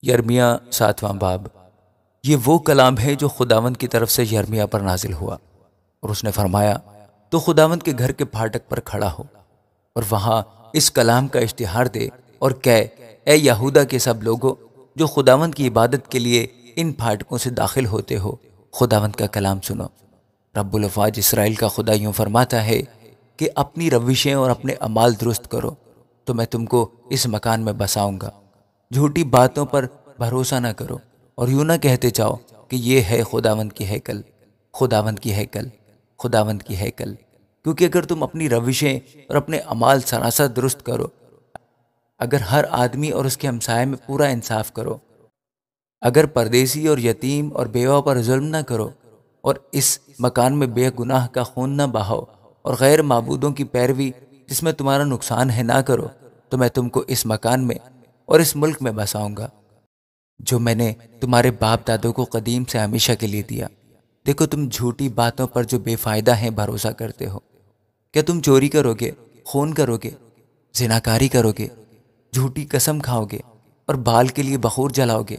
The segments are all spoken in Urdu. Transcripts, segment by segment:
یرمیہ 7واں باب۔ یہ وہ کلام ہے جو خداوند کی طرف سے یرمیہ پر نازل ہوا، اور اس نے فرمایا، تو خداوند کے گھر کے پھاٹک پر کھڑا ہو اور وہاں اس کلام کا اشتہار دے اور کہہ، اے یہودا کے سب لوگوں جو خداوند کی عبادت کے لیے ان پھاٹکوں سے داخل ہوتے ہو، خداوند کا کلام سنو۔ رب الافواج اسرائیل کا خدا یوں فرماتا ہے کہ اپنی روشیں اور اپنے اعمال درست کرو تو میں تم کو اس مکان میں بساؤں گا۔ جھوٹی باتوں پر بھروسہ نہ کرو اور یوں نہ کہتے جاؤ کہ یہ ہے خداوند کی ہیکل، خداوند کی ہیکل، خداوند کی ہیکل، کیونکہ اگر تم اپنی روشیں اور اپنے اعمال سراسر درست کرو، اگر ہر آدمی اور اس کے ہمسائے میں پورا انصاف کرو، اگر پردیسی اور یتیم اور بیوہ پر ظلم نہ کرو، اور اس مکان میں بے گناہ کا خون نہ بہاؤ، اور غیر معبودوں کی پیروی جس میں تمہارا نقصان ہے نہ کرو، تو میں تم کو اس مکان میں اور اس ملک میں بساؤں گا جو میں نے تمہارے باپ دادوں کو قدیم سے ہمیشہ کے لیے دیا۔ دیکھو، تم جھوٹی باتوں پر جو بے فائدہ ہیں بھروسہ کرتے ہو۔ کیا تم چوری کرو گے، خون کرو گے، زناکاری کرو گے، جھوٹی قسم کھاؤ گے اور بال کے لیے بخور جلاؤ گے،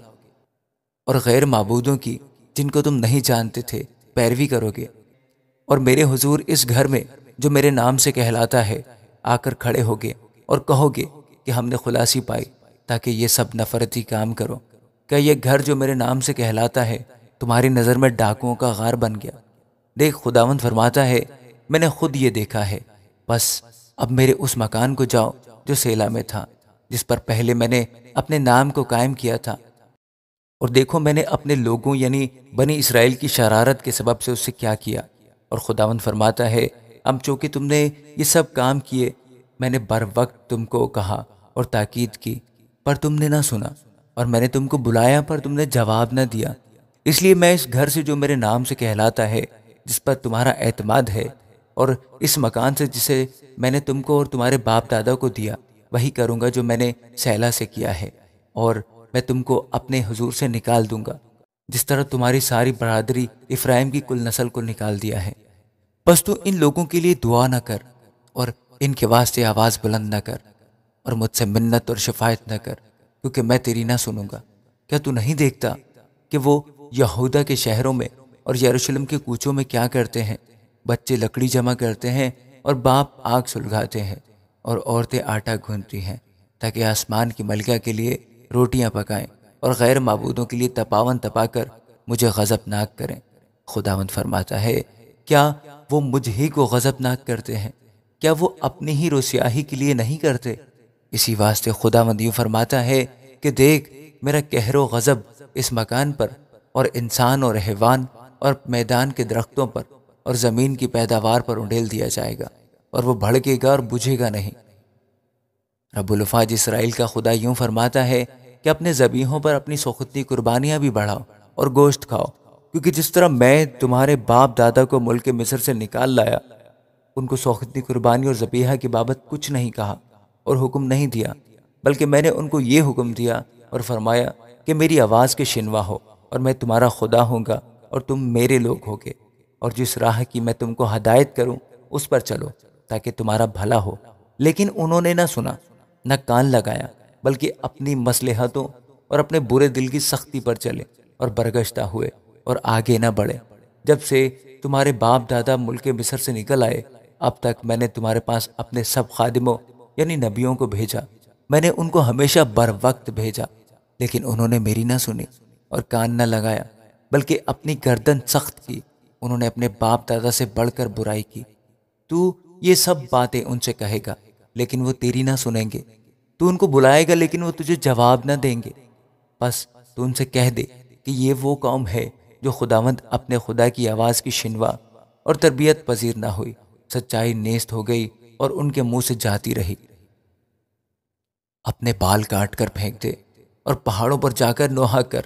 اور غیر معبودوں کی جن کو تم نہیں جانتے تھے پیروی کرو گے، اور میرے حضور اس گھر میں جو میرے نام سے کہلاتا ہے آ کر کھڑے ہوگے اور کہو گے کہ ہم نے خلاصی پائی تاکہ یہ سب نفرتی کام کرو؟ کیا یہ گھر جو میرے نام سے کہلاتا ہے تمہاری نظر میں ڈاکوؤں کا غار بن گیا؟ دیکھ، خداوند فرماتا ہے، میں نے خود یہ دیکھا ہے، بس اب میرے اس مکان کو جاؤ جو سیلا میں تھا، جس پر پہلے میں نے اپنے نام کو قائم کیا تھا، اور دیکھو میں نے اپنے لوگوں یعنی بنی اسرائیل کی شرارت کے سبب سے اس سے کیا کیا۔ اور خداوند فرماتا ہے، اب چونکہ تم نے یہ سب کام کیے، میں نے بر وقت تم کو کہا اور تاکید کی، پر تم نے نہ سنا، اور میں نے تم کو بلایا پر تم نے جواب نہ دیا۔ اس لیے میں اس گھر سے جو میرے نام سے کہلاتا ہے، جس پر تمہارا اعتماد ہے، اور اس مکان سے جسے میں نے تم کو اور تمہارے باپ دادا کو دیا، وہی کروں گا جو میں نے سیلا سے کیا ہے، اور میں تم کو اپنے حضور سے نکال دوں گا، جس طرح تمہاری ساری برادری افرائیم کی کل نسل کو نکال دیا ہے۔ بس تو ان لوگوں کے لیے دعا نہ کر اور ان کے واسطے آواز بلند نہ کر، اور مجھ سے منت اور شفاعت نہ کر، کیونکہ میں تیری نہ سنوں گا۔ کیا تو نہیں دیکھتا کہ وہ یہودا کے شہروں میں اور یروشلم کے کوچوں میں کیا کرتے ہیں؟ بچے لکڑی جمع کرتے ہیں اور باپ آگ سلگاتے ہیں، اور عورتیں آٹا گوندتی ہیں تاکہ آسمان کی ملکہ کے لیے روٹیاں پکائیں اور غیر معبودوں کے لیے تپاون تپا کر مجھے غضبناک کریں۔ خداوند فرماتا ہے، کیا وہ مجھ ہی کو غضبناک کرتے ہیں؟ کیا وہ اپنی ہی رسیاہی کے لیے نہیں کرتے؟ اسی واسطے خداوند یوں فرماتا ہے کہ دیکھ، میرا قہر و غضب اس مکان پر اور انسان اور حیوان اور میدان کے درختوں پر اور زمین کی پیداوار پر انڈیل دیا جائے گا، اور وہ بھڑکے گا اور بجھے گا نہیں۔ رب الافواج اسرائیل کا خدا یوں فرماتا ہے کہ اپنے ذبیحوں پر اپنی سوختنی قربانیاں بھی بڑھاؤ اور گوشت کھاؤ، کیونکہ جس طرح میں تمہارے باپ دادا کو ملک مصر سے نکال لایا، ان کو سوختنی قربانی اور ذبیحہ کی بابت کچھ نہیں کہا اور حکم نہیں دیا، بلکہ میں نے ان کو یہ حکم دیا اور فرمایا کہ میری آواز کے شنوا ہو، اور میں تمہارا خدا ہوں گا اور تم میرے لوگ ہوگے، اور جس راہ کی میں تم کو ہدایت کروں اس پر چلو تاکہ تمہارا بھلا ہو۔ لیکن انہوں نے نہ سنا، نہ کان لگایا، بلکہ اپنی مصلحتوں اور اپنے برے دل کی سختی پر چلے اور برگشتہ ہوئے اور آگے نہ بڑھے۔ جب سے تمہارے باپ دادا ملک مصر سے نکل آئے، اب تک میں نے تمہارے پاس اپنے سب خادموں یعنی نبیوں کو بھیجا، میں نے ان کو ہمیشہ بر وقت بھیجا، لیکن انہوں نے میری نہ سنی اور کان نہ لگایا، بلکہ اپنی گردن سخت کی، انہوں نے اپنے باپ دادا سے بڑھ کر برائی کی۔ تو یہ سب باتیں ان سے کہے گا لیکن وہ تیری نہ سنیں گے، تو ان کو بلائے گا لیکن وہ تجھے جواب نہ دیں گے۔ بس تو ان سے کہہ دے کہ یہ وہ قوم ہے جو خداوند اپنے خدا کی آواز کی شنوا اور تربیت پذیر نہ ہوئی، سچائی نیست ہو گئی اور ان کے منہ سے جاتی رہی۔ اپنے بال کاٹ کر پھینک دے اور پہاڑوں پر جا کر نوحہ کر،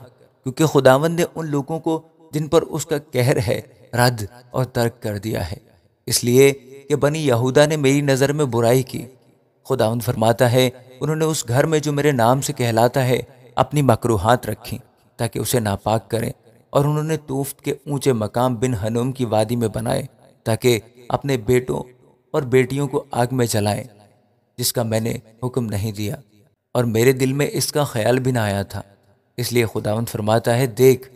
کیونکہ خداوند نے ان لوگوں کو جن پر اس کا قہر ہے رد اور ترک کر دیا ہے، اس لیے کہ بنی یہودا نے میری نظر میں برائی کی۔ خداوند فرماتا ہے، انہوں نے اس گھر میں جو میرے نام سے کہلاتا ہے اپنی مکروہات رکھیں تاکہ اسے ناپاک کریں، اور انہوں نے توفت کے اونچے مقام بن ہنوم کی وادی میں بنائے تاکہ اپنے بیٹوں اور بیٹیوں کو آگ میں جلائیں، جس کا میں نے حکم نہیں دیا اور میرے دل میں اس کا خیال بھی نہ آیا تھا۔ اس لیے خداوند فرماتا ہے، دیکھ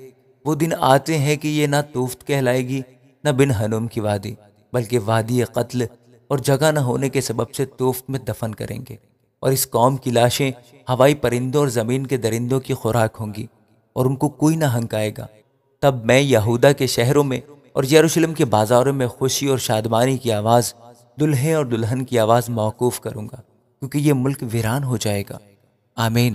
وہ دن آتے ہیں کہ یہ نہ توفت کہلائے گی نہ بن ہنوم کی وادی، بلکہ وادی قتل اور جگہ نہ ہونے کے سبب سے توفت میں دفن کریں گے، اور اس قوم کی لاشیں ہوائی پرندوں اور زمین کے درندوں کی خوراک ہوں گی، اور ان کو کوئی نہ ہنکائے گا۔ تب میں یہودا کے شہروں میں اور یروشلم کے بازاروں میں خوشی اور شادمانی کی آواز، دلہے اور دلہن کی آواز موقوف کروں گا، کیونکہ یہ ملک ویران ہو جائے گا۔ آمین۔